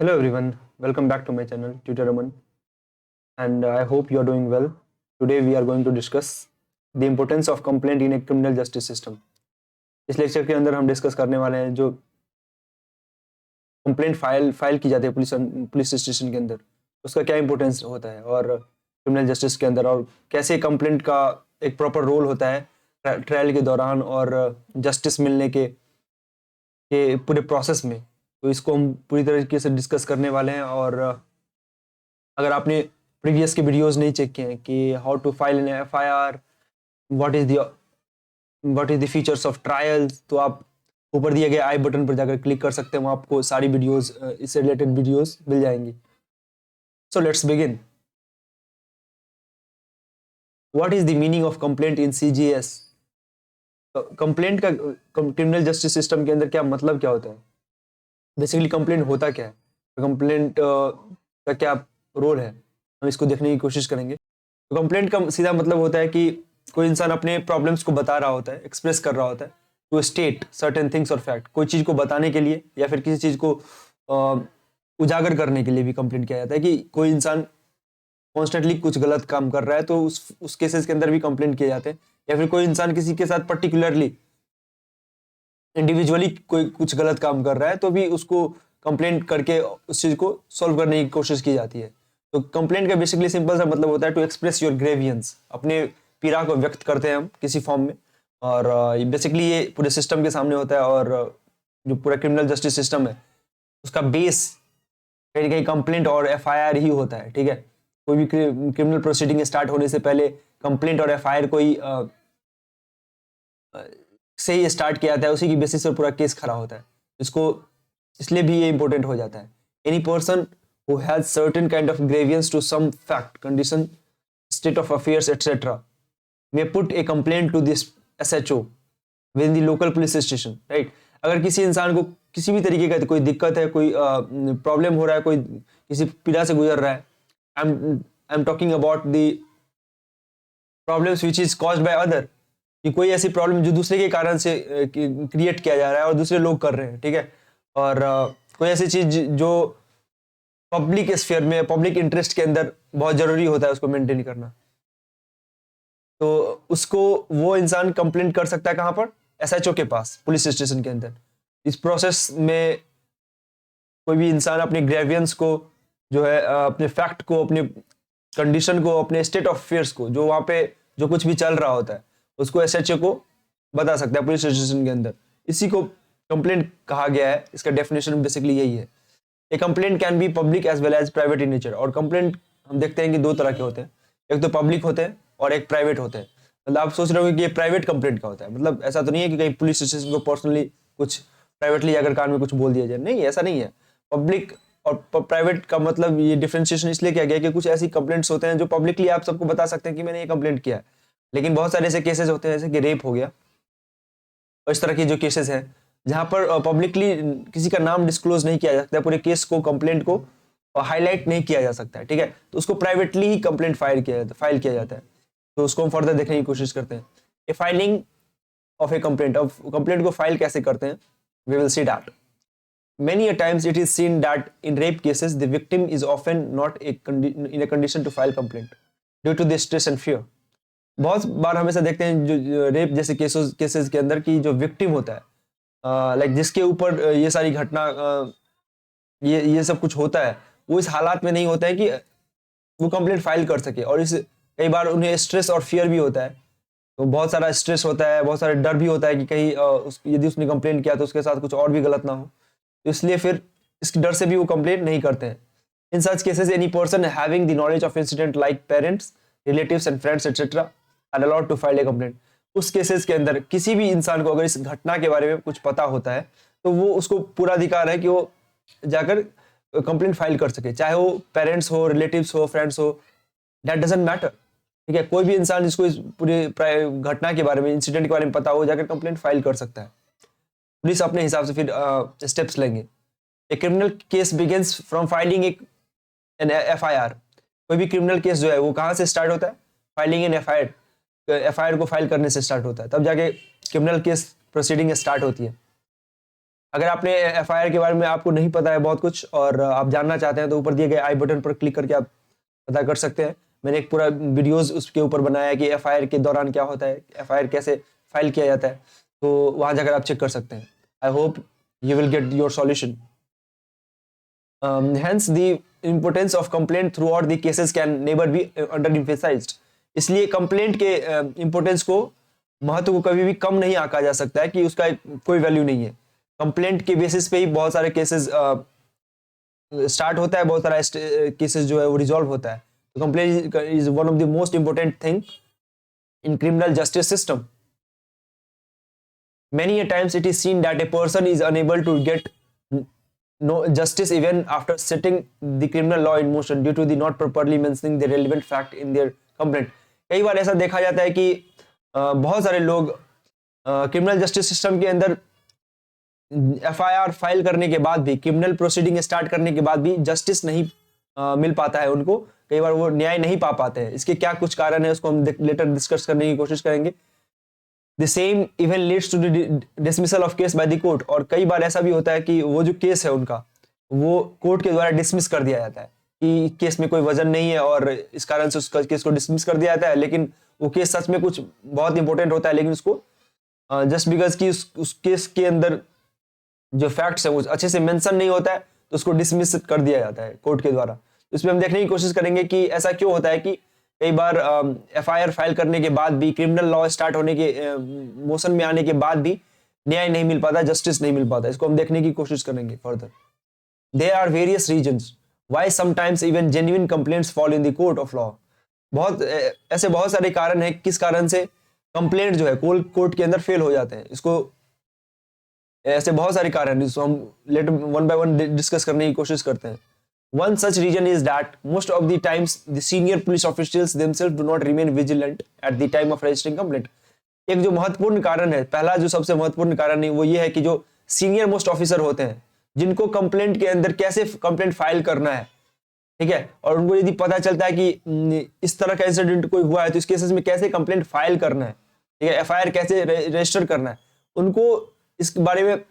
Hello everyone, welcome back to my channel Tutor Raman, and I hope you are doing well. Today we are going to discuss the importance of complaint in a criminal justice system. इस lecture के अंदर हम discuss करने वाले हैं जो complaint file की जाती है पुलिस स्टेशन के अंदर, उसका क्या इंपॉर्टेंस होता है और क्रिमिनल जस्टिस के अंदर, और कैसे कंप्लेंट का एक प्रॉपर रोल होता है ट्रायल के दौरान और जस्टिस मिलने के पूरे प्रोसेस में। तो इसको हम पूरी तरीके से डिस्कस करने वाले हैं। और अगर आपने प्रीवियस के वीडियोस नहीं चेक किए हैं कि how to file an FIR, what is the features of trials, तो आप ऊपर दिए गए आई बटन पर जाकर क्लिक कर सकते हैं, वहाँ आपको सारी वीडियोस इससे रिलेटेड वीडियोस मिल जाएंगी। So let's begin. What is the meaning of complaint in CGS? Complaint का क्रिमिनल जस्टिस सिस्टम के अंदर क्या मतलब क्या होता है? बेसिकली कंप्लेंट होता क्या है, कंप्लेंट का क्या रोल है, हम इसको देखने की कोशिश करेंगे। तो कंप्लेंट का सीधा मतलब होता है कि कोई इंसान अपने प्रॉब्लम्स को बता रहा होता है, एक्सप्रेस कर रहा होता है, टू स्टेट सर्टेन थिंग्स और फैक्ट। कोई चीज़ को बताने के लिए या फिर किसी चीज़ को उजागर करने के लिए भी कंप्लेंट किया जाता है कि कोई इंसान कॉन्स्टेंटली कुछ गलत काम कर रहा है, तो उस केसेस के अंदर भी कंप्लेंट किए जाते हैं। या फिर कोई इंसान किसी के साथ पर्टिकुलरली इंडिविजुअली कोई कुछ गलत काम कर रहा है, तो भी उसको कंप्लेंट करके उस चीज़ को सॉल्व करने की कोशिश की जाती है। तो कंप्लेंट का बेसिकली सिंपल सा मतलब होता है टू एक्सप्रेस योर ग्रेवियंस, अपने पीड़ा को व्यक्त करते हैं हम किसी फॉर्म में। और बेसिकली ये पूरे सिस्टम के सामने होता है। और जो पूरा क्रिमिनल जस्टिस सिस्टम है उसका बेस कहीं ना कहीं कंप्लेंट और एफआईआर ही होता है। ठीक है, कोई भी क्रिमिनल प्रोसीडिंग स्टार्ट होने से पहले कंप्लेंट और एफआईआर कोई से ही स्टार्ट किया जाता है, उसी की बेसिस पर पूरा केस खड़ा होता है। इसको इसलिए भी ये इंपॉर्टेंट हो जाता है। Any person who has certain kind of grievance to some fact, condition, state of affairs etcetera may put a complaint to this SHO within the local police station, right? अगर किसी इंसान को किसी भी तरीके का कोई दिक्कत है, कोई प्रॉब्लम हो रहा है, कोई किसी पीड़ा से गुजर रहा है, I am talking about the problems which is caused by other, कि कोई ऐसी प्रॉब्लम जो दूसरे के कारण से क्रिएट किया जा रहा है और दूसरे लोग कर रहे हैं। ठीक है, और कोई ऐसी चीज जो पब्लिक स्फीयर में, पब्लिक इंटरेस्ट के अंदर बहुत जरूरी होता है उसको मेंटेन करना, तो उसको वो इंसान कंप्लेंट कर सकता है कहाँ पर? एसएचओ के पास, पुलिस स्टेशन के अंदर। इस प्रोसेस में कोई भी इंसान अपने ग्रेवियंस को जो है, अपने फैक्ट को, अपने कंडीशन को, अपने स्टेट ऑफ अफेयर्स को, जो वहाँ पे जो कुछ भी चल रहा होता है उसको एसएचओ को बता सकता है पुलिस स्टेशन के अंदर। इसी को कंप्लेंट कहा गया है। इसका डेफिनेशन बेसिकली यही है। A complaint can be public as well as private in nature. और कंप्लेंट हम देखते हैं कि दो तरह के होते हैं, एक तो पब्लिक होते हैं और एक प्राइवेट होते हैं। मतलब आप सोच रहे होंगे कि ये प्राइवेट कंप्लेंट का होता है, मतलब ऐसा तो नहीं है कि कहीं पुलिस स्टेशन को पर्सनली कुछ प्राइवेटली जाकर कान में कुछ बोल दिया जाए, नहीं, ऐसा नहीं है। पब्लिक और प्राइवेट का मतलब ये डिफरेंशिएशन इसलिए किया गया कि कुछ ऐसी कंप्लेंट्स होते हैं जो पब्लिकली आप सबको बता सकते हैं कि मैंने ये कंप्लेंट किया है, लेकिन बहुत सारे ऐसे केसेस होते हैं जैसे कि रेप हो गया और इस तरह के जो केसेस हैं जहां पर पब्लिकली किसी का नाम डिस्क्लोज नहीं किया जा सकता, पूरे केस को, कंप्लेंट को हाईलाइट नहीं किया जा सकता है। ठीक है, तो उसको प्राइवेटली ही कंप्लेंट फाइल किया जाता है। तो उसको हम फर्दर देखने की कोशिश करते हैं। A filing of a complaint, of complaint को फाइल कैसे करते हैं, we will see that. Many a times it is seen that in rape cases the victim is often not in a condition to file complaint due to the stress and fear. बहुत बार हमेशा देखते हैं जो rape जैसे cases के अंदर की जो विक्टिम होता है, लाइक जिसके ऊपर ये सारी घटना, ये सब कुछ होता है, वो इस हालात में नहीं होता है कि वो कंप्लेंट फाइल कर सके। और इस कई बार उन्हें स्ट्रेस और फियर भी होता है, तो बहुत सारा स्ट्रेस होता है, बहुत सारा डर भी होता है कि कहीं यदि उसने कंप्लेंट किया तो उसके साथ कुछ और भी गलत ना हो, तो इसलिए फिर इस डर से भी वो कंप्लेंट नहीं करते हैं। In such cases any person having the knowledge of incident like parents, relatives and friends etcetera are allowed to file a complaint. उस केसेस के अंदर किसी भी इंसान को अगर इस घटना के बारे में कुछ पता होता है तो वो उसको पूरा अधिकार है कि वो जाकर कंप्लेंट फाइल कर सके, चाहे वो पेरेंट्स हो, रिलेटिव्स हो, फ्रेंड्स हो, दैट डजंट मैटर। ठीक है, कोई भी इंसान जिसको इस पूरे घटना के बारे में, इंसिडेंट के बारे में पता हो, जाकर कंप्लेंट फाइल कर सकता है। पुलिस अपने हिसाब से फिर स्टेप्स लेंगे। A criminal case begins from filing an FIR. कोई भी क्रिमिनल केस जो है वो कहाँ से स्टार्ट होता है? फाइलिंग एन एफआईआर, एफआईआर को फाइल करने से स्टार्ट होता है, तब जाके क्रिमिनल केस प्रोसीडिंग स्टार्ट होती है। अगर आपने एफआईआर के बारे में आपको नहीं पता है बहुत कुछ और आप जानना चाहते हैं तो ऊपर दिए गए आई बटन पर क्लिक करके आप पता कर सकते हैं। मैंने एक पूरा वीडियोस उसके ऊपर बनाया है कि एफआईआर के दौरान क्या होता है, एफआईआर कैसे फाइल किया जाता है, तो वहां जाकर आप चेक कर सकते हैं। I hope you will get your solution. Hence the importance of complaint throughout the cases can never be under-emphasized। इसलिए कंप्लेंट के इम्पोर्टेंस को, महत्व को कभी भी कम नहीं आंका जा सकता है कि उसका कोई वैल्यू नहीं है। कंप्लेंट के बेसिस पे ही बहुत सारे केसेस स्टार्ट होता है, बहुत सारा केसेस जो है वो रिजॉल्व होता है। तो complaint is one of the most important thing in criminal justice system. Many a times it is seen that a person is unable to get no justice even after setting the criminal law in motion due to the not properly mentioning the relevant fact in their complaint। कई बार ऐसा देखा जाता है कि बहुत सारे लोग criminal justice system के अंदर एफआईआर फाइल करने के बाद भी, क्रिमिनल प्रोसीडिंग स्टार्ट करने के बाद भी जस्टिस नहीं मिल पाता है उनको। कई बार वो न्याय नहीं पा पाते हैं। इसके क्या कुछ कारण है उसको हम लेटर डिस्कस करने की कोशिश करेंगे। The same even leads to the dismissal of case by the court। और कई बार ऐसा भी होता है कि वो जो केस है उनका वो कोर्ट के द्वारा डिसमिस कर दिया जाता है कि केस में कोई वजन नहीं है और इस कारण से उसका केस को डिसमिस कर दिया जाता है। लेकिन वो केस सच में कुछ बहुत इंपॉर्टेंट होता है, लेकिन उसको जस्ट बिकॉज कि उस केस के अंदर जो फैक्ट्स है वो अच्छे से मेंशन नहीं होता है तो उसको डिसमिस कर दिया जाता है कोर्ट के द्वारा। इसमें हम देखने की कोशिश करेंगे कि ऐसा क्यों होता है कि कई बार एफआईआर फाइल करने के बाद भी, क्रिमिनल लॉ स्टार्ट होने के मोशन में आने के बाद भी न्याय नहीं मिल पाता, जस्टिस नहीं मिल पाता। इसको हम देखने की कोशिश करेंगे further. There are various reasons why sometimes even genuine complaints fall in the court of law. ऐसे बहुत सारे कारण हैं किस कारण से कंप्लेंट जो है कोर्ट के अंदर फेल हो जाते हैं। इसको ऐसे बहुत सारे कारण हैं, हम later one by one discuss करने की कोशिश करते हैं। One such reason is that most of the times the senior police officials themselves do not remain vigilant at the time of registering complaint। एक जो महत्वपूर्ण कारण है, पहला जो सबसे महत्वपूर्ण कारण है वो ये है कि जो सीनियर मोस्ट ऑफिसर होते हैं जिनको कंप्लेंट के अंदर कैसे कंप्लेंट फाइल करना है, ठीक है, और उनको यदि पता चलता है कि इस तरह का इंसिडेंट कोई हुआ है तो इस केसेस में कैसे कंप्लेंट फाइल करना है, ठीक है, एफआईआर कैसे रजिस्टर करना है, उनको इस बारे में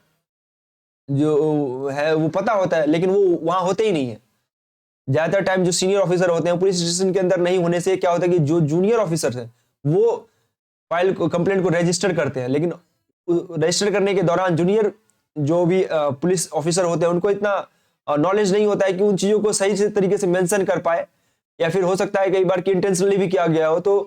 जो है वो पता होता है, लेकिन वो वहां होते ही नहीं है। ज्यादातर टाइम जो सीनियर ऑफिसर होते हैं पुलिस स्टेशन के अंदर नहीं होने से क्या होता है कि जो जूनियर ऑफिसर हैं वो फाइल को, कंप्लेंट को रजिस्टर करते हैं, लेकिन रजिस्टर करने के दौरान जूनियर जो भी पुलिस ऑफिसर होते हैं उनको इतना नॉलेज नहीं होता है कि उन चीजों को सही से तरीके से मेंशन कर पाए, या फिर हो सकता है कई बार कि इंटेंशनली भी किया गया हो तो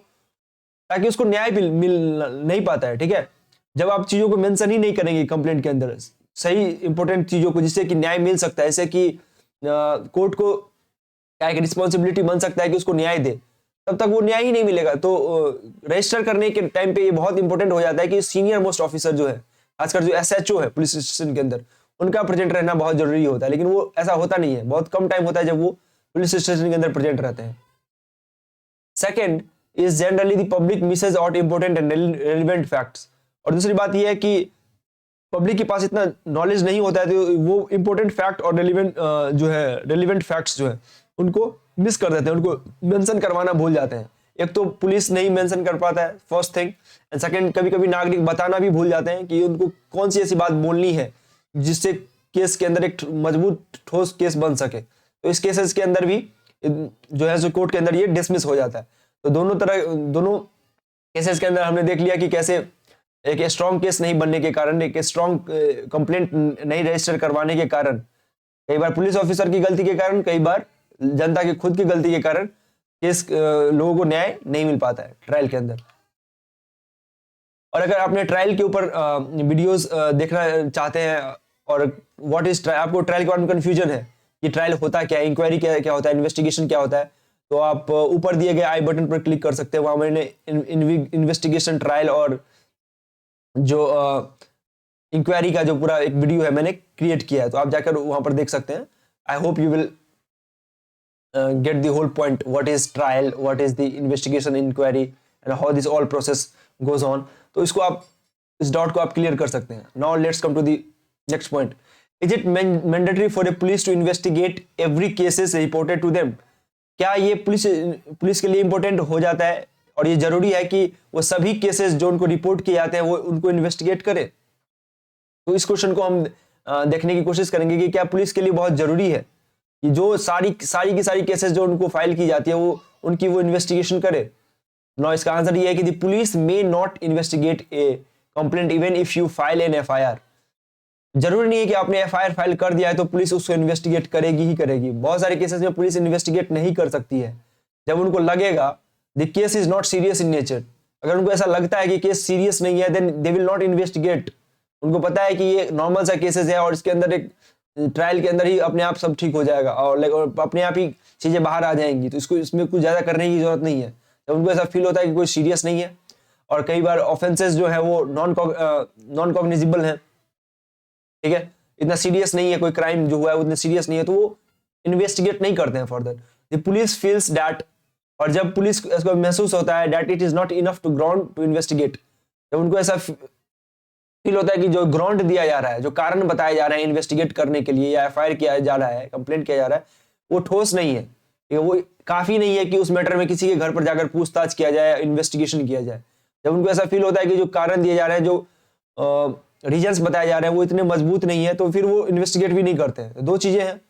ताकि उसको न्याय मिल नहीं पाता है। ठीक है, जब आप चीजों को मेंशन ही नहीं करेंगे कंप्लेंट के अंदर सही इंपॉर्टेंट चीजों को जिससे कि न्याय मिल सकता है, जैसे कि कोर्ट को क्या एक रिस्पॉन्सिबिलिटी बन सकता है कि उसको न्याय दे, तब तक वो न्याय ही नहीं मिलेगा। तो रजिस्टर करने के टाइम पे ये बहुत इंपॉर्टेंट हो जाता है कि सीनियर मोस्ट ऑफिसर जो है, खासकर जो एसएचओ है पुलिस स्टेशन के अंदर, उनका प्रेजेंट रहना बहुत जरूरी होता है। लेकिन वो ऐसा होता नहीं है, बहुत कम टाइम होता है जब वो पुलिस स्टेशन के अंदर प्रेजेंट रहते हैं। Second is generally the public misses out important and relevant facts. और दूसरी बात यह है कि पब्लिक के पास इतना नॉलेज नहीं होता है तो वो इंपॉर्टेंट फैक्ट और रेलिवेंट फैक्ट्स जो है उनको मिस कर देते हैं, उनको मेंशन करवाना भूल जाते हैं। एक तो पुलिस नहीं मेंशन कर पाता है फर्स्ट थिंग, एंड सेकंड कभी कभी नागरिक बताना भी भूल जाते हैं कि उनको कौन सी ऐसी बात बोलनी है जिससे केस के अंदर एक मजबूत ठोस केस बन सके। तो इस केसेस के अंदर भी जो है सो कोर्ट के अंदर ये डिसमिस हो जाता है। तो दोनों केसेस के अंदर हमने देख लिया कि कैसे एक स्ट्रॉन्ग केस नहीं बनने के कारण, एक स्ट्रॉन्ग कंप्लेंट नहीं रजिस्टर करवाने के कारण, कई बार पुलिस ऑफिसर की गलती के कारण, कई बार जनता की खुद की गलती के कारण केस लोगों को न्याय नहीं मिल पाता है ट्रायल के अंदर। और अगर आपने ट्रायल के ऊपर वीडियोस देखना चाहते हैं और व्हाट इज ट्रायल, आपको ट्रायल के बारे में कंफ्यूजन है कि ट्रायल होता क्या है, इंक्वायरी क्या होता है, इन्वेस्टिगेशन क्या होता है, तो आप ऊपर दिए गए आई बटन पर क्लिक कर सकते हैं। वहां मैंने इन्वेस्टिगेशन, ट्रायल और जो इंक्वायरी का जो पूरा एक वीडियो है मैंने क्रिएट किया है, तो आप जाकर वहां पर देख सकते हैं। I hope you will get the whole point, what is trial, what is the investigation, inquiry and how this all process goes on। तो इसको आप, इस डाउट को आप क्लियर कर सकते हैं। now let's come to the next point, is it mandatory for a police to investigate every cases reported to them। क्या ये पुलिस के लिए इंपॉर्टेंट हो जाता है और ये जरूरी है कि वो सभी केसेस जो उनको रिपोर्ट किए जाते हैं वो उनको इन्वेस्टिगेट करे। तो इस क्वेश्चन को हम देखने की कोशिश करेंगे कि क्या पुलिस के लिए बहुत जरूरी है कि जो सारी की सारी केसेस जो उनको फाइल की जाती है वो उनकी वो इन्वेस्टिगेशन करे। नो, इसका आंसर ये है कि the police may not investigate A complaint even if you file an FIR. जरूरी नहीं है कि आपने एफआईआर फाइल कर दिया है तो पुलिस उसको इन्वेस्टिगेट करेगी ही करेगी। बहुत सारे केसेस में पुलिस इन्वेस्टिगेट नहीं कर सकती है जब उनको लगेगा the case is not serious in nature. अगर उनको ऐसा लगता है कि केस सीरियस नहीं है then they will not investigate. उनको पता है कि ये नॉर्मल सा केसेस है और इसके अंदर एक ट्रायल के अंदर ही अपने आप सब ठीक हो जाएगा और अपने आप ही चीजें बाहर आ जाएंगी, तो इसको इसमें कुछ ज्यादा करने की जरूरत नहीं है। जब उनको ऐसा फील होता है कि कोई सीरियस नहीं है और कई बार ऑफेंसेस जो है वो नॉन कॉग्निजिबल है, ठीक है, इतना सीरियस नहीं है, कोई क्राइम जो हुआ है उतना सीरियस नहीं है, तो वो इन्वेस्टिगेट नहीं करते हैं further. The police feels that, और जब पुलिस को महसूस होता है that it is not enough to ground to investigate, जब उनको ऐसा फील होता है कि जो ग्राउंड दिया जा रहा है, जो कारण बताए जा रहे हैं इन्वेस्टिगेट करने के लिए या एफआईआर किया जा रहा है, कंप्लेंट किया जा रहा है, वो ठोस नहीं है, वो काफी नहीं है कि उस मैटर में किसी के घर पर जाकर पूछताछ किया जाए, इन्वेस्टिगेशन किया जाए। जब उनको ऐसा फील होता है कि जो कारण दिए जा रहे हैं, जो रीजंस बताए जा रहे हैं वो इतने मजबूत नहीं है, तो फिर वो इन्वेस्टिगेट भी नहीं करते हैं। दो चीजें हैं,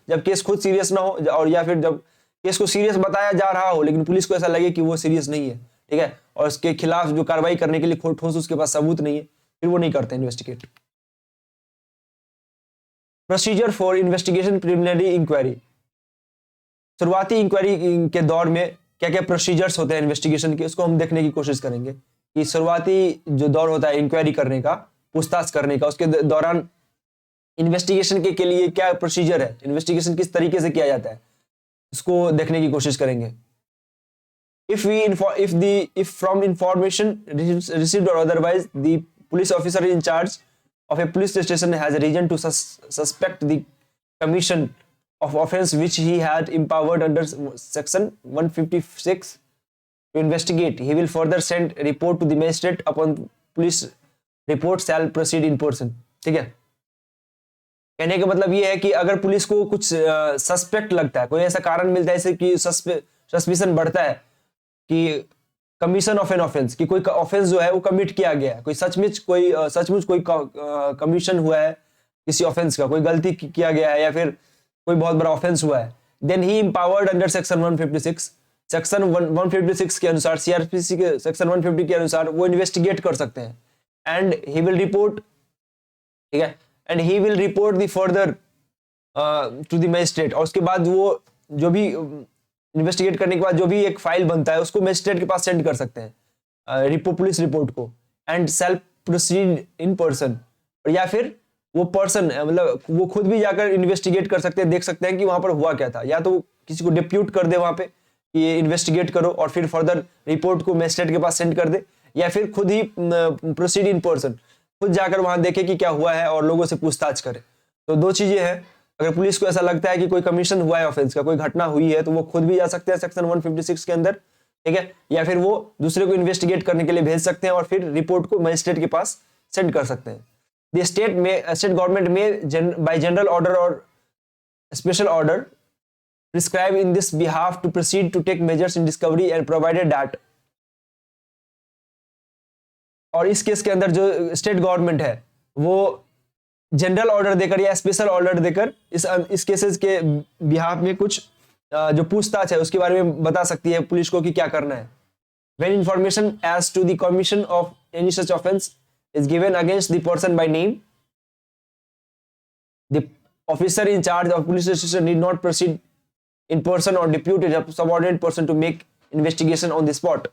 जब केस खुद सीरियस ना हो और या फिर जब केस को सीरियस बताया जा रहा हो लेकिन पुलिस को ऐसा लगे कि वो सीरियस नहीं है, ठीक है, और उसके खिलाफ जो कार्रवाई करने के लिए ठोस उसके पास सबूत नहीं है, फिर वो नहीं करते investigate. Procedure for investigation preliminary inquiry. शुरुआती इंक्वायरी के दौर में क्या क्या प्रोसीजर्स होते हैं इन्वेस्टिगेशन के, उसको हम देखने की कोशिश करेंगे कि शुरुआती जो दौर होता है इंक्वायरी करने का, पूछताछ करने का, उसके दौरान इन्वेस्टिगेशन के लिए क्या प्रोसीजर है, इन्वेस्टिगेशन किस तरीके से किया जाता है, इसको देखने की कोशिश करेंगे। If from information received or otherwise the police officer in charge of a police station has a reason to suspect the commission of offence which he had empowered under section 156 to investigate, he will further send report to the magistrate upon police report shall proceed in person। ठीक है, कहने का मतलब ये है कि अगर police को कुछ सस्पेक्ट लगता है, कोई ऐसा कारण मिलता है कि सस्पिशन बढ़ता है कि कमीशन ऑफ एन ऑफेंस, कि कोई ऑफेंस जो है वो कमिट किया गया है, कोई सचमुच कोई कमीशन हुआ है किसी ऑफेंस का, कोई गलती किया गया है या फिर कोई बहुत बड़ा ऑफेंस हुआ है, then he empowered under section 156, section 156 के अनुसार, सीआरपीसी के सेक्शन 150 के अनुसार वो इन्वेस्टिगेट कर सकते हैं। एंड ही विल रिपोर्ट, ठीक है, and he will report the further to the magistrate, और उसके बाद वो जो भी इन्वेस्टिगेट करने के बाद जो भी एक फाइल बनता है उसको मजिस्ट्रेट के पास सेंड कर सकते हैं, पुलिस रिपोर्ट को, and self proceed in person, और या फिर वो पर्सन मतलब वो खुद भी जाकर इन्वेस्टिगेट कर सकते हैं, देख सकते हैं कि वहां पर हुआ क्या था, या तो किसी को डिप्यूट कर दे वहां पे कि ये इन्वेस्टिगेट करो और फिर फर्दर रिपोर्ट को मजिस्ट्रेट के पास सेंड कर दे, या फिर खुद ही प्रोसीड इन पर्सन, खुद जाकर वहां देखे कि क्या हुआ है और लोगों से पूछताछ करे। तो दो चीजें हैं, अगर पुलिस को ऐसा लगता है कि कोई कमीशन हुआ है ऑफेंस का, कोई घटना हुई है, तो वो खुद भी जा सकते हैं सेक्शन 156 के अंदर, ठीक है, या फिर वो दूसरे को इन्वेस्टिगेट करने के लिए भेज सकते हैं और फिर रिपोर्ट को मजिस्ट्रेट के पास सेंड कर सकते हैं। The state government may by general order or special order prescribe in this behalf to proceed to take measures in discovery and provided that, और इस केस के अंदर जो स्टेट गवर्नमेंट है वो जनरल ऑर्डर देकर या स्पेशल ऑर्डर देकर इस केसेस के बिहाफ में कुछ जो पूछताछ है उसके बारे में बता सकती है पुलिस को कि क्या करना है। When information as to the commission of any such offence is given against the person by name, the officer in charge of police station need not proceed in person or depute a subordinate person to make investigation on the spot।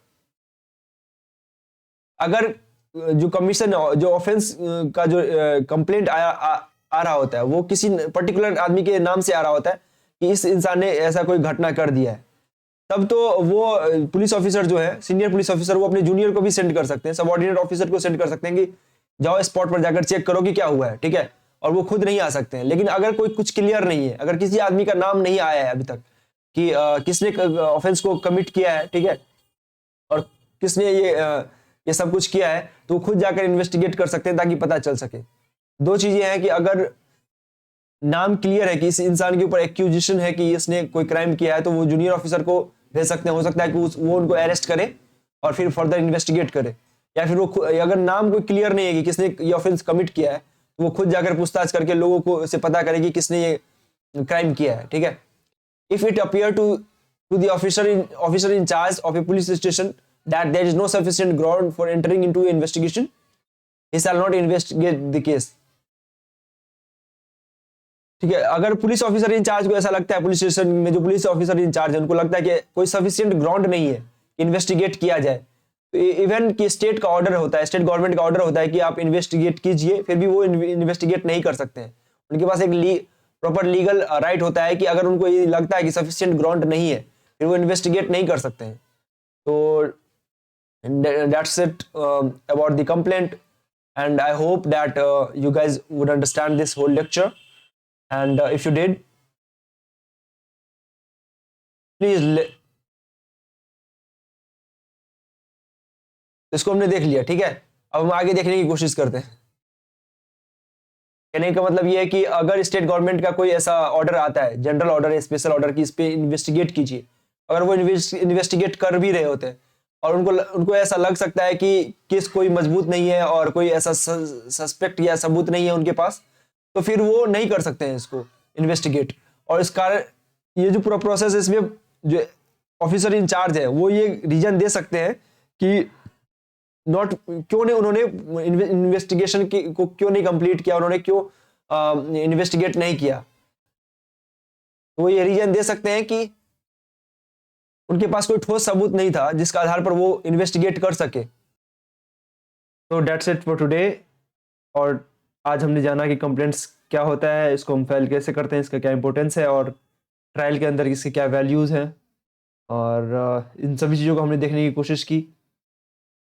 अगर जो commission जो offence का जो complaint आ रहा होता है वो किसी पर्टिकुलर आदमी के नाम से आ रहा होता है कि इस इंसान ने ऐसा कोई घटना कर दिया है, तब तो वो पुलिस ऑफिसर जो है, सीनियर पुलिस ऑफिसर, वो अपने जूनियर को भी सेंड कर सकते हैं, सबऑर्डिनेट ऑफिसर को सेंड कर सकते हैं कि जाओ स्पॉट पर जाकर चेक करो कि क्या हुआ है, ठीक है, और वो खुद नहीं आ सकते हैं। लेकिन अगर कोई कुछ क्लियर नहीं है, अगर किसी आदमी का नाम नहीं आया है अभी तक कि किसने ऑफेंस को कमिट किया है, ठीक है, और किसने ये सब कुछ किया है, तो खुद जाकर इन्वेस्टिगेट कर सकते हैं ताकि पता चल सके। दो चीजें हैं कि अगर नाम क्लियर है कि इस इंसान के ऊपर एक्यूजिशन है कि इसने कोई क्राइम किया है, तो वो जूनियर ऑफिसर को भेज सकते हैं, हो सकता है कि वो उनको अरेस्ट करे और फिर फर्दर इन्वेस्टिगेट करे, या फिर वो अगर नाम कोई क्लियर नहीं है कि किसने ये ऑफेंस कमिट किया है, तो वो खुद जाकर पूछताछ करके लोगों को से पता करेगी किसने ये क्राइम किया है, ठीक है। If it appear to the officer in charge of a police station that there is no sufficient ground for entering into investigation, he shall not investigate the case, ठीक है। अगर पुलिस ऑफिसर इंचार्ज को ऐसा लगता है, police station में जो police officer in charge है उनको लगता है कि कोई सफिशिएंट ग्राउंड नहीं है इन्वेस्टिगेट किया जाए, तो इवन कि स्टेट का ऑर्डर होता है, स्टेट गवर्नमेंट का ऑर्डर होता है कि आप इन्वेस्टिगेट कीजिए, फिर भी वो इन्वेस्टिगेट नहीं कर सकते हैं। उनके पास एक प्रॉपर लीगल राइट होता है कि अगर उनको ये लगता है कि सफिशिएंट ग्राउंड नहीं है, फिर वो इन्वेस्टिगेट नहीं कर सकते हैं। तो that's it about the complaint, and I hope that you guys would understand this whole lecture, and if you did, please इसको हमने देख लिया, ठीक है। अब हम आगे देखने की कोशिश करते हैं। कहने का मतलब ये है कि अगर स्टेट गवर्नमेंट का कोई ऐसा ऑर्डर आता है, जनरल ऑर्डर है, स्पेशल ऑर्डर, की इस पे इन्वेस्टिगेट कीजिए, अगर वो इन्वेस्टिगेट कर भी रहे होते हैं और उनको ऐसा लग सकता है कि केस कोई मजबूत नहीं है और कोई ऐसा सस्पेक्ट या सबूत नहीं है उनके पास, तो फिर वो नहीं कर सकते हैं इसको इन्वेस्टिगेट। और इस कारण ये जो पूरा प्रोसेस है, इसमें जो ऑफिसर इंचार्ज है वो ये रीजन दे सकते हैं कि क्यों नहीं उन्होंने इन्वेस्टिगेशन को क्यों नहीं कंप्लीट किया, उन्होंने क्यों इन्वेस्टिगेट नहीं किया। तो वो ये रीजन दे सकते हैं कि उनके पास कोई ठोस सबूत नहीं था जिसके आधार पर वो इन्वेस्टिगेट कर सके। तो डेट्स इट फॉर टुडे। और आज हमने जाना कि कंप्लेंट्स क्या होता है, इसको हम फाइल कैसे करते हैं, इसका क्या इंपॉर्टेंस है और ट्रायल के अंदर इसके क्या वैल्यूज़ हैं, और इन सभी चीज़ों को हमने देखने की कोशिश की।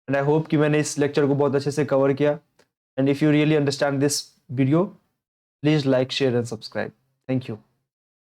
एंड आई होप कि मैंने इस लेक्चर को बहुत अच्छे से कवर किया। And if you really understand this video, please like, share and subscribe. Thank you.